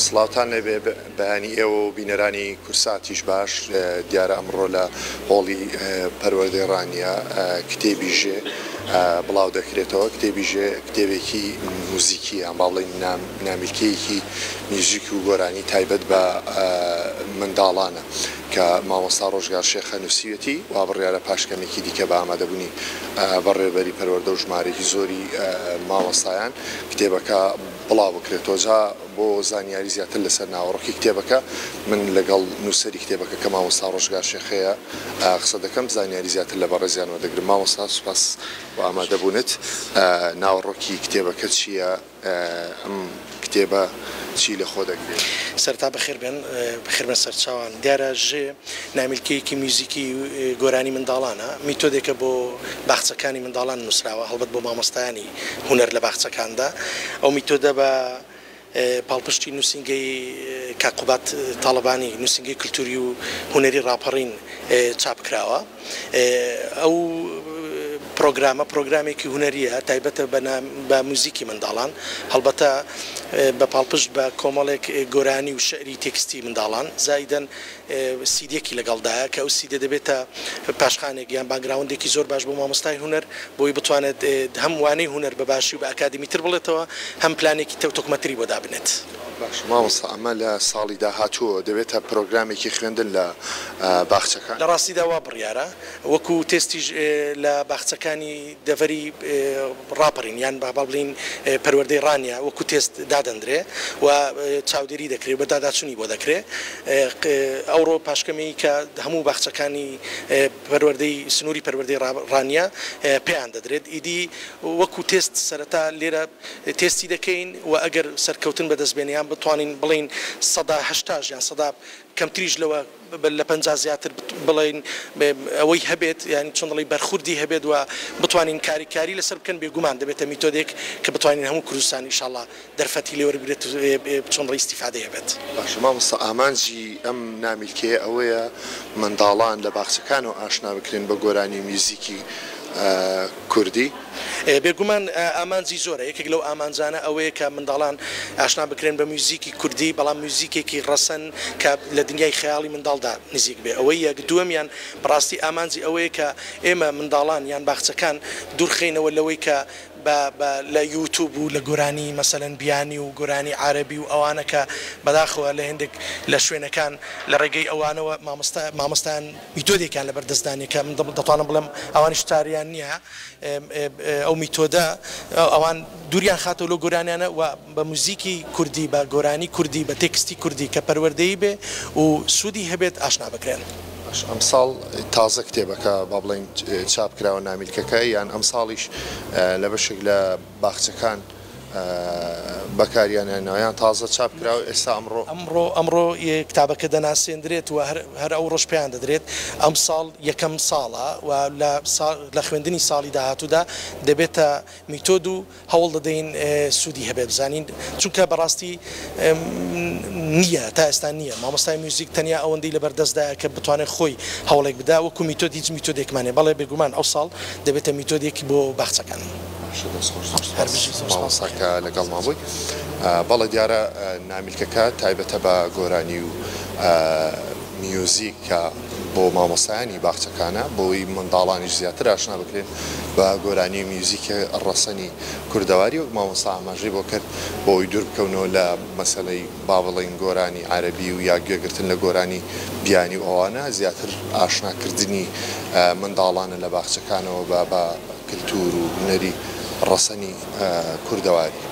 سڵاوتان لێبێ بەیانی ئێوە و بینەرانی کورساتیش باش دیارە ئەمڕۆ لە هۆڵی پەروەردەی ڕانیە کتێبی ژێ بڵاو دەکرێتەوە. کتێبی ژێ کتێبێکی موزیکی یان با بڵێین نامیلکەیەکی میوزیک و گۆرانی تایبەت بە منداڵانە کە مامۆستا ڕۆژگار شێخە نووسیوەتی وا بڕیارە پاشکەمێکی دیکە بە ئامادەبوونی بەڕێوەبەری پەروەردە و ژمارەی زۆری مامۆستایان کتێبەکە بڵاو بکرێتەوە. جا بۆ زانیاری زیاتر لەسەر ناوەڕۆکی کتێبەکە من لەگەڵ نووسەری کتێبەکە کە مامۆستا ڕۆژگار شێخەیە قسە دەکەم، زانیاری زیاتر لە بەڕێزیانەوە دەگرم. مامۆستا سوپاس بۆ ئامادەبوونت. ناوەڕۆکی کتێبەکە چییە؟ ئەم کتێبە چی لە خۆ دەگرێت؟ سەرتا بەخێربێن سەرچاوان دیارە ژێ نامیلکەیەکی میوزیکی گۆرانی منداڵانە، میتۆدێکە بۆ باخچەکانی منداڵان نووسراوە، هەڵبەت بۆ مامۆستایانی هونەر لە باخچەکاندا. ئەو میتۆدە بە پاڵپشتی نووسینگەی کاقوبات تاڵبانی نووسینگەی کولتوری و هونەری ڕاپەڕین چاپ کراوە. ئەو پرۆگرامێکی هونەریە تایبەتە بە موزیکی منداڵان، هەڵبەتە بە پاڵپشت بە کۆمەڵێک گۆرانی و شعری تێکستی منداڵان، زایدەن سیدێکی لەگەڵدایە کە ئەو سیدە دەبێتە پاشخانێک یان باگراوندێکی زۆر باش بۆ مامۆستای هونەر بۆی بتوانێت هەم وانەی هونەر بە باشی و بە ئەکادمیتر بڵێتەوە، هەم پلانێکی تۆکمەتری بۆ دابنێت. باش مامۆستا، ئەمە لە ساڵی داهاتووە دەبێتە پرۆگرامێکی خوێندن لە باخچەکان؟ لە ڕاستیدا وا بڕیارە، وەکو تێستیش لە باخچەکانی دەڤەری ڕاپەڕین یان با بڵین پەروەردەی ڕانیە وەکو تێست دادەندرێ و چاودێری دەکرێت، بە داداچوونی بۆ دەکرێت. ئەوڕۆ پاشکەمەی کە هەموو باخچەکانی پەروەردەی سنووری پەروەردەی ڕانیە پێیان دەدرێت. ئیدی وەکو تێست سەرەتا لێرە تێستی دەکەین و ئەگەر سەرکەوتن بەدەستبێنیان بتوانین بڵین 180 یان 100 کەمتریش لەوە لە 50 زیاتر بڵین ئەوەی هەبێت، یانی چۆنڵی بەرخوردی هەبێت و بتوانین کاری لەسەر بکەن. بێگومان دەبێتە میتۆدێک کە بتوانین هەموو کوردستان ئینشاءڵڵا دەرفەتی لێوەربگرێت چۆنڵی ئیستیفادەی هەبێت. باشە مامۆستا، ئامانجی ئەم نامیلکەیە ئەوەیە منداڵان لە باخچەکانەوە ئاشنا بکرێن بە گۆرانی میوزیکی کوردی؟ بێگومان ئامانجی زۆرە. یەکێک لەو ئامانجانە ئەوەیە کە منداڵان ئاشنا بکرێن بە میوزیکی کوردی، بەڵام میوزیکێکی ڕەسەن کە لە دنیای خەیاڵی منداڵدا نزیک بێ. ئەوەی یەک. دووەمیان بەڕاستی ئامانجی ئەوەیە کە ئێمە منداڵان یان باخچەکان دوورخینەوە لەوەی کە لە یوتیوب و لە گۆرانی مەسەلەن بیانی و گۆرانی عارەبی و ئەوانە کە بەداخەوە لە هێندێک لە شوێنەکان لە ڕێگەی ئەوانەوە مامۆستایان میتۆدێکیان لە بەردەستدانی کە من دەتوانم بڵێم ئەوانی شتاریان نییە. ئەو میتۆدە ئەوان دووریان خاتەوە لە گۆرانیانە و بە موزیکی کوردی، بە گۆرانی کوردی، بە تێکستی کوردی کە پەروەردەی بێ و سوودی هەبێت ئاشنا بکرێن. ئەمساڵ تازە کتێبەکە با بڵین چاپ کراوە نامیلکەکە، یان ئەمساڵیش لە بەشێک لە باخچەکان بەکاریانیان تازە چاپ کراوە؟ ئێستا ئەمڕۆ کتابەکە دەناسێندرێت و هەر ئەو ڕۆژ پێیان دەدرێت. ئەم ساڵ یەکەم ساڵە و لە خوێندنی ساڵی داهاتوودا دەبێتە میتۆد و هەوڵ دەدەین سوودی هەبێ بزانین، چونکە بەڕاستی نییە تا ئێستا نییە. مامۆستای میوزیک تەنیا ئەوەندەی لە بەردەستدایە کە بتوانێت خۆی هەوڵێک بدا وەکو میتۆد هیچ میتۆدێکمانێ، بەڵێ بێگومان ئەو ساڵ دەبێتە میتۆدێکی بۆ باخچەکان. مامۆستاکە لەگەڵ مابووی. بەڵێ دیارە نامیلکەکە تایبەتە بە گۆرانی و میوزیکە بۆ مامۆستایانی باخچەکانە، بۆی منداڵانیش زیاتر ئاشنا بکرێن بە گۆرانی میوزیکە ڕەسەنی کوردەواری، و مامۆستا ئاماژەی بۆ کرد بۆی دوور بکەونەوە لە مەسەلەی با بڵێن گۆرانی عەرەبی و یا گوێگرتن لە گۆرانی بیانی و ئەوانە، زیاتر ئاشناکردنی منداڵانە لە باخچەکانەوە بە کلتور و هونەری ڕەسەنی کوردەواری.